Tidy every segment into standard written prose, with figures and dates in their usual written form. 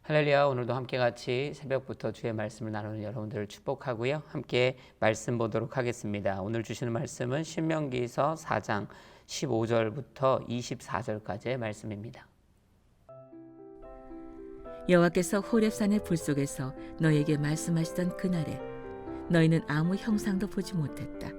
할렐루야. 오늘도 함께 같이 새벽부터 주의 말씀을 나누는 여러분들을 축복하고요. 함께 말씀 보도록 하겠습니다. 오늘 주시는 말씀은 신명기서 4장 15절부터 24절까지의 말씀입니다. 여호와께서 호렙산의 불 속에서 너에게 말씀하시던 그날에 너희는 아무 형상도 보지 못했다.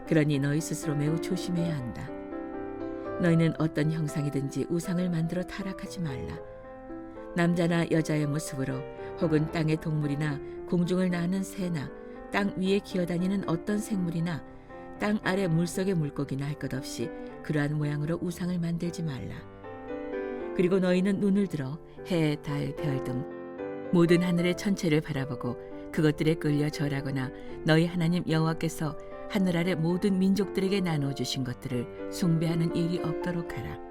그러니 너희 스스로 매우 조심해야 한다. 너희는 어떤 형상이든지 우상을 만들어 타락하지 말라. 남자나 여자의 모습으로 혹은 땅의 동물이나 공중을 나는 새나 땅 위에 기어다니는 어떤 생물이나 땅 아래 물속의 물고기나 할 것 없이 그러한 모양으로 우상을 만들지 말라. 그리고 너희는 눈을 들어 해, 달, 별 등 모든 하늘의 천체를 바라보고 그것들에 끌려 절하거나 너희 하나님 여호와께서 하늘 아래 모든 민족들에게 나누어 주신 것들을 숭배하는 일이 없도록 하라.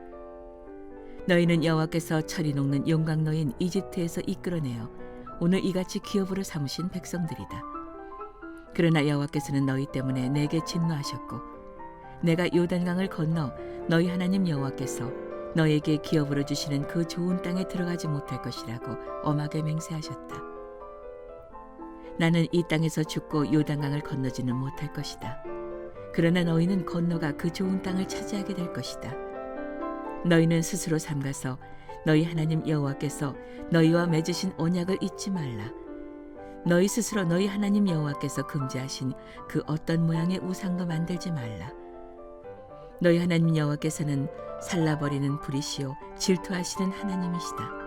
너희는 여호와께서 철이 녹는 용광로인 이집트에서 이끌어내어 오늘 이같이 기업으로 삼으신 백성들이다. 그러나 여호와께서는 너희 때문에 내게 진노하셨고 내가 요단강을 건너 너희 하나님 여호와께서 너에게 기업으로 주시는 그 좋은 땅에 들어가지 못할 것이라고 엄하게 맹세하셨다. 나는 이 땅에서 죽고 요단강을 건너지는 못할 것이다. 그러나 너희는 건너가 그 좋은 땅을 차지하게 될 것이다. 너희는 스스로 삼가서 너희 하나님 여호와께서 너희와 맺으신 언약을 잊지 말라. 너희 스스로 너희 하나님 여호와께서 금지하신 그 어떤 모양의 우상도 만들지 말라. 너희 하나님 여호와께서는 살라버리는 불이시요 질투하시는 하나님이시다.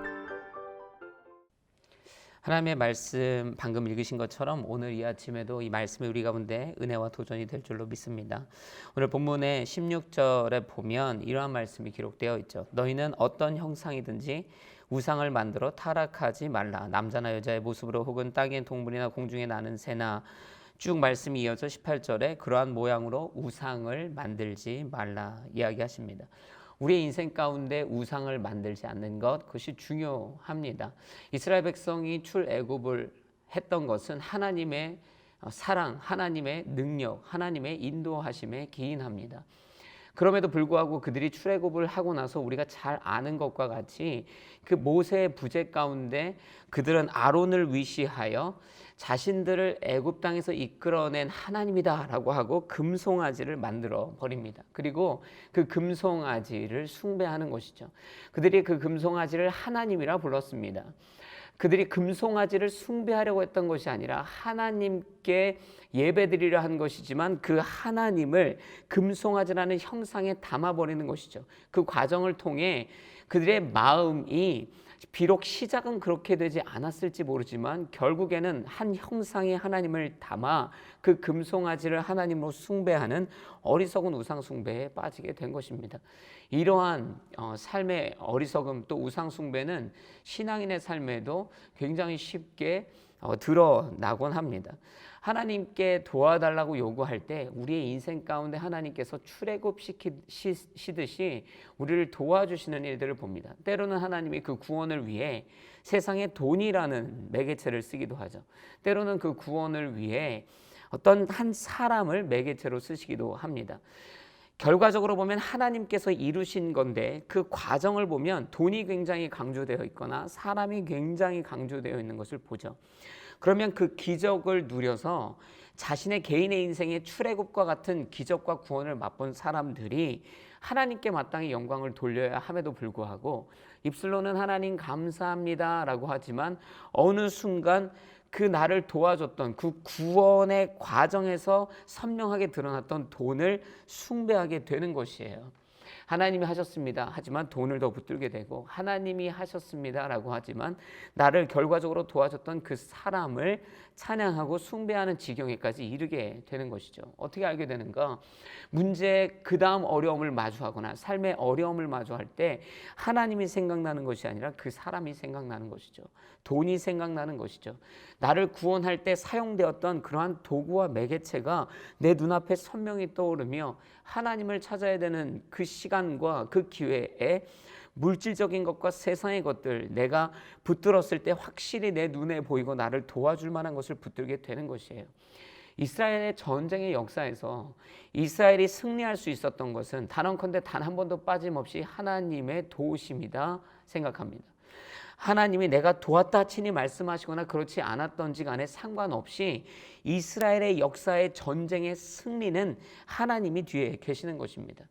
하나님의 말씀 방금 읽으신 것처럼 오늘 이 아침에도 이 말씀이 우리 가운데 은혜와 도전이 될 줄로 믿습니다. 오늘 본문의 16절에 보면 이러한 말씀이 기록되어 있죠. 너희는 어떤 형상이든지 우상을 만들어 타락하지 말라. 남자나 여자의 모습으로 혹은 땅의 동물이나 공중에 나는 새나 쭉 말씀이 이어져 18절에 그러한 모양으로 우상을 만들지 말라 이야기하십니다. 우리의 인생 가운데 우상을 만들지 않는 것, 그것이 중요합니다. 이스라엘 백성이 출애굽을 했던 것은 하나님의 사랑, 하나님의 능력, 하나님의 인도하심에 기인합니다. 그럼에도 불구하고 그들이 출애굽을 하고 나서 우리가 잘 아는 것과 같이 그 모세의 부재 가운데 그들은 아론을 위시하여 자신들을 애굽 땅에서 이끌어낸 하나님이다라고 하고 금송아지를 만들어 버립니다. 그리고 그 금송아지를 숭배하는 것이죠. 그들이 그 금송아지를 하나님이라 불렀습니다. 그들이 금송아지를 숭배하려고 했던 것이 아니라 하나님께 예배드리려 한 것이지만 그 하나님을 금송아지라는 형상에 담아버리는 것이죠. 그 과정을 통해 그들의 마음이 비록 시작은 그렇게 되지 않았을지 모르지만 결국에는 한 형상의 하나님을 담아 그 금송아지를 하나님으로 숭배하는 어리석은 우상 숭배에 빠지게 된 것입니다. 이러한 삶의 어리석음 또 우상 숭배는 신앙인의 삶에도 굉장히 쉽게 드러나곤 합니다. 하나님께 도와달라고 요구할 때 우리의 인생 가운데 하나님께서 출애굽 시키시듯이 우리를 도와주시는 일들을 봅니다. 때로는 하나님이 그 구원을 위해 세상에 돈이라는 매개체를 쓰기도 하죠. 때로는 그 구원을 위해 어떤 한 사람을 매개체로 쓰시기도 합니다. 결과적으로 보면 하나님께서 이루신 건데 그 과정을 보면 돈이 굉장히 강조되어 있거나 사람이 굉장히 강조되어 있는 것을 보죠. 그러면 그 기적을 누려서 자신의 개인의 인생의 출애굽과 같은 기적과 구원을 맛본 사람들이 하나님께 마땅히 영광을 돌려야 함에도 불구하고 입술로는 하나님 감사합니다 라고 하지만 어느 순간 그 나를 도와줬던 그 구원의 과정에서 선명하게 드러났던 돈을 숭배하게 되는 것이에요. 하나님이 하셨습니다 하지만 돈을 더 붙들게 되고 하나님이 하셨습니다라고 하지만 나를 결과적으로 도와줬던 그 사람을 찬양하고 숭배하는 지경에까지 이르게 되는 것이죠. 어떻게 알게 되는가? 문제 그 다음 어려움을 마주하거나 삶의 어려움을 마주할 때 하나님이 생각나는 것이 아니라 그 사람이 생각나는 것이죠. 돈이 생각나는 것이죠. 나를 구원할 때 사용되었던 그러한 도구와 매개체가 내 눈앞에 선명히 떠오르며 하나님을 찾아야 되는 그 시간과 그 기회에 물질적인 것과 세상의 것들 내가 붙들었을 때 확실히 내 눈에 보이고 나를 도와줄 만한 것을 붙들게 되는 것이에요. 이스라엘의 전쟁의 역사에서 이스라엘이 승리할 수 있었던 것은 단언컨대 단 한 번도 빠짐없이 하나님의 도우심이다 생각합니다. 하나님이 내가 도왔다 친히 말씀하시거나 그렇지 않았던지 간에 상관없이 이스라엘의 역사의 전쟁의 승리는 하나님이 뒤에 계시는 것입니다.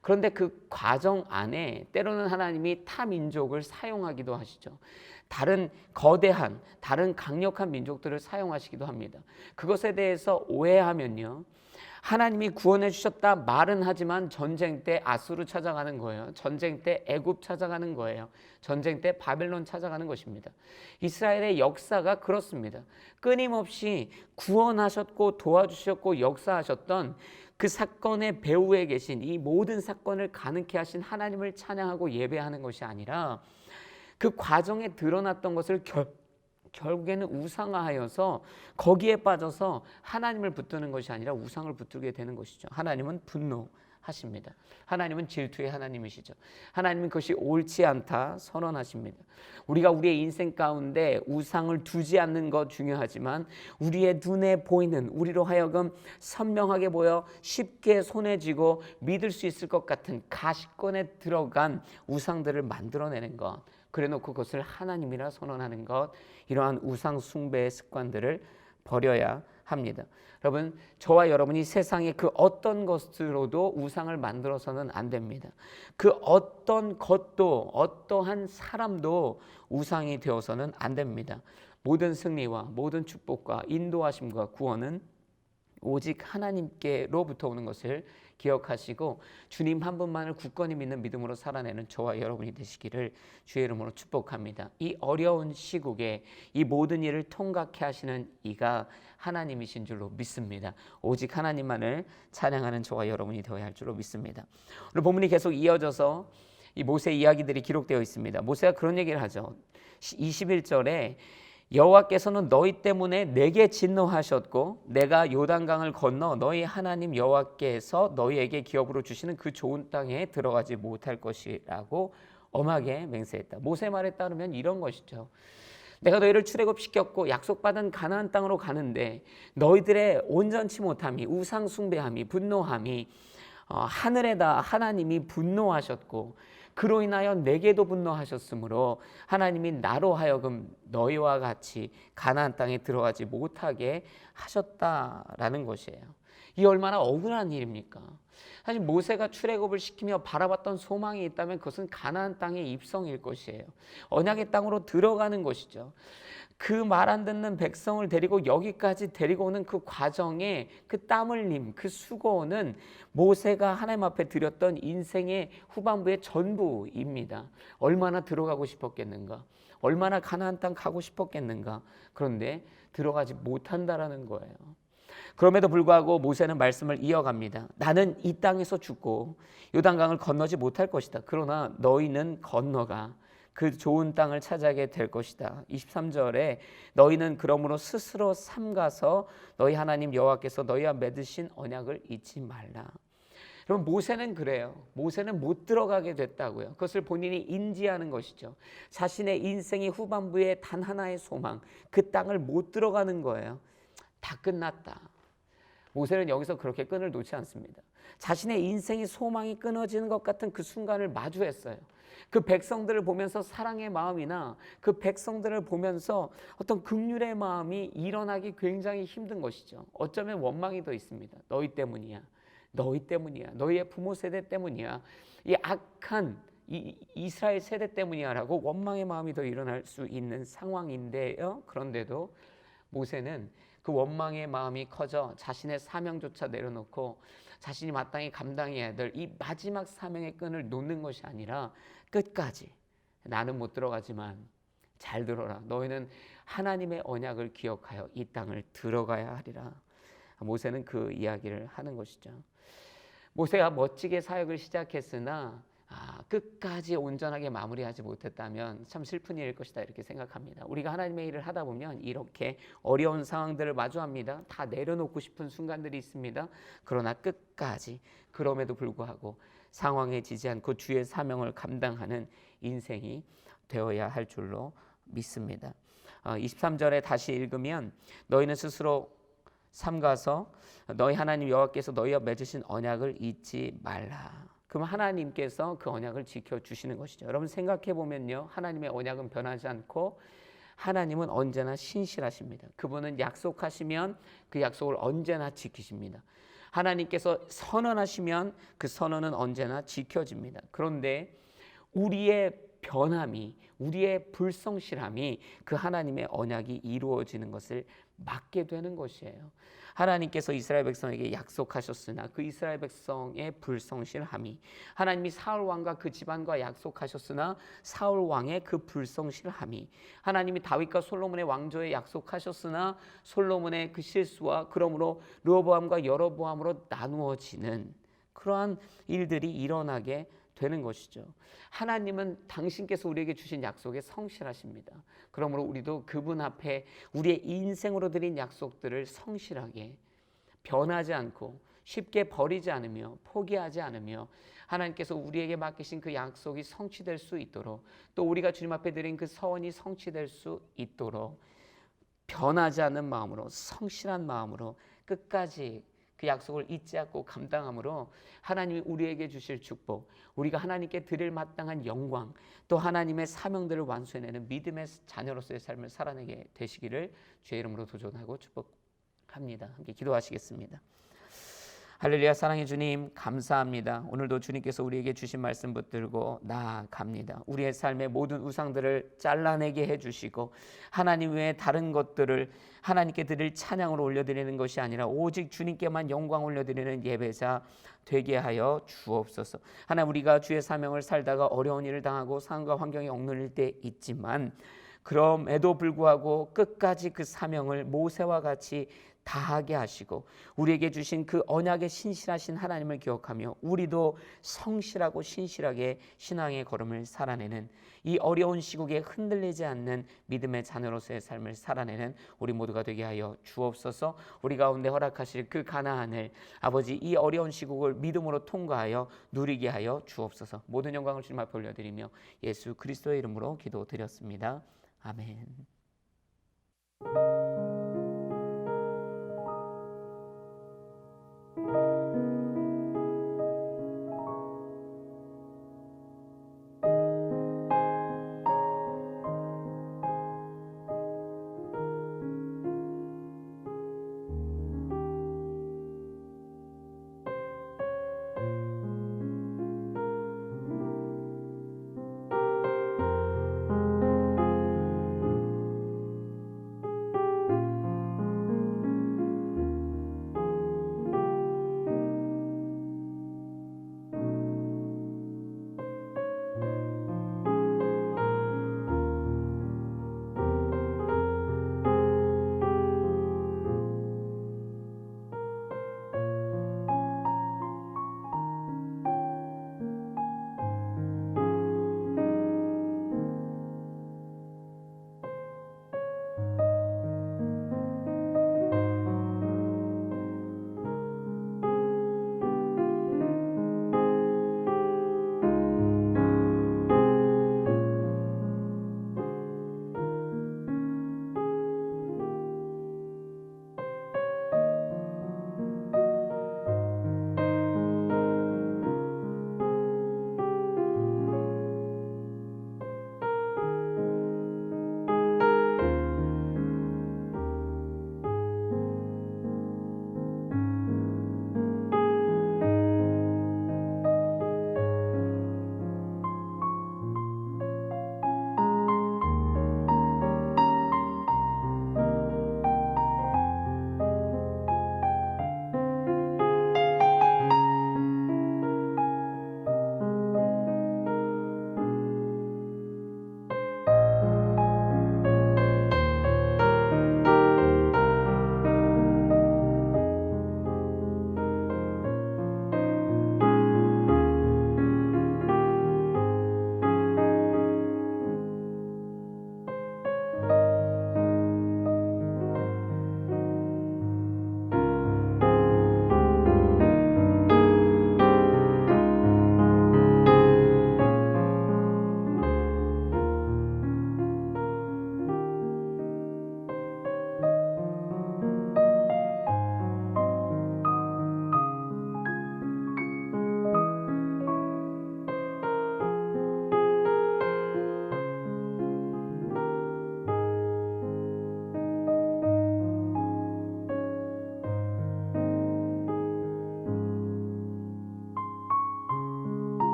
그런데 그 과정 안에 때로는 하나님이 타 민족을 사용하기도 하시죠. 다른 거대한, 다른 강력한 민족들을 사용하시기도 합니다. 그것에 대해서 오해하면요, 하나님이 구원해 주셨다 말은 하지만 전쟁 때 아수르 찾아가는 거예요. 전쟁 때 애굽 찾아가는 거예요. 전쟁 때 바벨론 찾아가는 것입니다. 이스라엘의 역사가 그렇습니다. 끊임없이 구원하셨고 도와주셨고 역사하셨던 그 사건의 배후에 계신, 이 모든 사건을 가능케 하신 하나님을 찬양하고 예배하는 것이 아니라 그 과정에 드러났던 것을 결국에는 우상화하여서 거기에 빠져서 하나님을 붙드는 것이 아니라 우상을 붙들게 되는 것이죠. 하나님은 분노하십니다. 하나님은 질투의 하나님이시죠. 하나님은 그것이 옳지 않다 선언하십니다. 우리가 우리의 인생 가운데 우상을 두지 않는 것 중요하지만 우리의 눈에 보이는, 우리로 하여금 선명하게 보여 쉽게 손에 쥐고 믿을 수 있을 것 같은 가시권에 들어간 우상들을 만들어내는 것, 그래놓고 그것을 하나님이라 선언하는 것, 이러한 우상 숭배의 습관들을 버려야 합니다. 여러분, 저와 여러분이 세상의 그 어떤 것으로도 우상을 만들어서는 안 됩니다. 그 어떤 것도, 어떠한 사람도 우상이 되어서는 안 됩니다. 모든 승리와 모든 축복과 인도하심과 구원은 오직 하나님께로부터 오는 것을 기억하시고 주님 한 분만을 굳건히 믿는 믿음으로 살아내는 저와 여러분이 되시기를 주의 이름으로 축복합니다. 이 어려운 시국에 이 모든 일을 통각해 하시는 이가 하나님이신 줄로 믿습니다. 오직 하나님만을 찬양하는 저와 여러분이 되어야 할 줄로 믿습니다. 오늘 본문이 계속 이어져서 이 모세 이야기들이 기록되어 있습니다. 모세가 그런 얘기를 하죠. 21절에 여호와께서는 너희 때문에 내게 진노하셨고 내가 요단강을 건너 너희 하나님 여호와께서 너희에게 기업으로 주시는 그 좋은 땅에 들어가지 못할 것이라고 엄하게 맹세했다. 모세 말에 따르면 이런 것이죠. 내가 너희를 출애굽시켰고 약속받은 가나안 땅으로 가는데 너희들의 온전치 못함이, 우상 숭배함이, 분노함이 하늘에다 하나님이 분노하셨고 그로 인하여 내게도 분노하셨으므로 하나님이 나로 하여금 너희와 같이 가나안 땅에 들어가지 못하게 하셨다라는 것이에요. 이 얼마나 억울한 일입니까? 사실 모세가 출애굽을 시키며 바라봤던 소망이 있다면 그것은 가나안 땅의 입성일 것이에요. 언약의 땅으로 들어가는 것이죠. 그 말 안 듣는 백성을 데리고 여기까지 데리고 오는 그 과정에 그 땀 흘림, 그 수고는 모세가 하나님 앞에 드렸던 인생의 후반부의 전부입니다. 얼마나 들어가고 싶었겠는가, 얼마나 가나안 땅 가고 싶었겠는가. 그런데 들어가지 못한다라는 거예요. 그럼에도 불구하고 모세는 말씀을 이어갑니다. 나는 이 땅에서 죽고 요단강을 건너지 못할 것이다. 그러나 너희는 건너가 그 좋은 땅을 차지하게 될 것이다. 23절에 너희는 그러므로 스스로 삼가서 너희 하나님 여호와께서 너희와 맺으신 언약을 잊지 말라. 여러분, 모세는 그래요. 모세는 못 들어가게 됐다고요. 그것을 본인이 인지하는 것이죠. 자신의 인생의 후반부에 단 하나의 소망, 그 땅을 못 들어가는 거예요. 다 끝났다. 모세는 여기서 그렇게 끈을 놓지 않습니다. 자신의 인생의 소망이 끊어지는 것 같은 그 순간을 마주했어요. 그 백성들을 보면서 사랑의 마음이나 그 백성들을 보면서 어떤 긍휼의 마음이 일어나기 굉장히 힘든 것이죠. 어쩌면 원망이 더 있습니다. 너희 때문이야. 너희 때문이야. 너희의 부모 세대 때문이야. 이 악한 이스라엘 세대 때문이야 라고 원망의 마음이 더 일어날 수 있는 상황인데요. 그런데도 모세는 그 원망의 마음이 커져 자신의 사명조차 내려놓고 자신이 마땅히 감당해야 될 이 마지막 사명의 끈을 놓는 것이 아니라 끝까지 나는 못 들어가지만 잘 들어라. 너희는 하나님의 언약을 기억하여 이 땅을 들어가야 하리라. 모세는 그 이야기를 하는 것이죠. 모세가 멋지게 사역을 시작했으나 끝까지 온전하게 마무리하지 못했다면 참 슬픈 일일 것이다 이렇게 생각합니다. 우리가 하나님의 일을 하다 보면 이렇게 어려운 상황들을 마주합니다. 다 내려놓고 싶은 순간들이 있습니다. 그러나 끝까지 그럼에도 불구하고 상황에 지지 않고 주의 사명을 감당하는 인생이 되어야 할 줄로 믿습니다. 23절에 다시 읽으면 너희는 스스로 삼가서 너희 하나님 여호와께서 너희와 맺으신 언약을 잊지 말라. 그럼 하나님께서 그 언약을 지켜주시는 것이죠. 여러분 생각해 보면요, 하나님의 언약은 변하지 않고 하나님은 언제나 신실하십니다. 그분은 약속하시면 그 약속을 언제나 지키십니다. 하나님께서 선언하시면 그 선언은 언제나 지켜집니다. 그런데 우리의 변함이, 우리의 불성실함이 그 하나님의 언약이 이루어지는 것을 막게 되는 것이에요. 하나님께서 이스라엘 백성에게 약속하셨으나 그 이스라엘 백성의 불성실함이, 하나님이 사울 왕과 그 집안과 약속하셨으나 사울 왕의 그 불성실함이, 하나님이 다윗과 솔로몬의 왕조에 약속하셨으나 솔로몬의 그 실수와 그러므로 르호보암과 여로보암으로 나누어지는 그러한 일들이 일어나게 되는 것이죠. 하나님은 당신께서 우리에게 주신 약속에 성실하십니다. 그러므로 우리도 그분 앞에 우리의 인생으로 드린 약속들을 성실하게, 변하지 않고 쉽게 버리지 않으며 포기하지 않으며 하나님께서 우리에게 맡기신 그 약속이 성취될 수 있도록, 또 우리가 주님 앞에 드린 그 서원이 성취될 수 있도록 변하지 않는 마음으로, 성실한 마음으로 끝까지 그 약속을 잊지 않고 감당함으로 하나님이 우리에게 주실 축복, 우리가 하나님께 드릴 마땅한 영광, 또 하나님의 사명들을 완수해내는 믿음의 자녀로서의 삶을 살아내게 되시기를 주의 이름으로 도전하고 축복합니다. 함께 기도하시겠습니다. 할렐루야. 사랑의 주님 감사합니다. 오늘도 주님께서 우리에게 주신 말씀 붙들고 나아갑니다. 우리의 삶의 모든 우상들을 잘라내게 해주시고 하나님 외에 다른 것들을 하나님께 드릴 찬양으로 올려드리는 것이 아니라 오직 주님께만 영광 올려드리는 예배자 되게 하여 주옵소서. 하나님, 우리가 주의 사명을 살다가 어려운 일을 당하고 상황과 환경에 억눌릴 때 있지만 그럼에도 불구하고 끝까지 그 사명을 모세와 같이 다하게 하시고 우리에게 주신 그 언약에 신실하신 하나님을 기억하며 우리도 성실하고 신실하게 신앙의 걸음을 살아내는, 이 어려운 시국에 흔들리지 않는 믿음의 자녀로서의 삶을 살아내는 우리 모두가 되게 하여 주옵소서. 우리 가운데 허락하실 그 가나안을 아버지, 이 어려운 시국을 믿음으로 통과하여 누리게 하여 주옵소서. 모든 영광을 주님 앞에 올려드리며 예수 그리스도의 이름으로 기도드렸습니다. 아멘.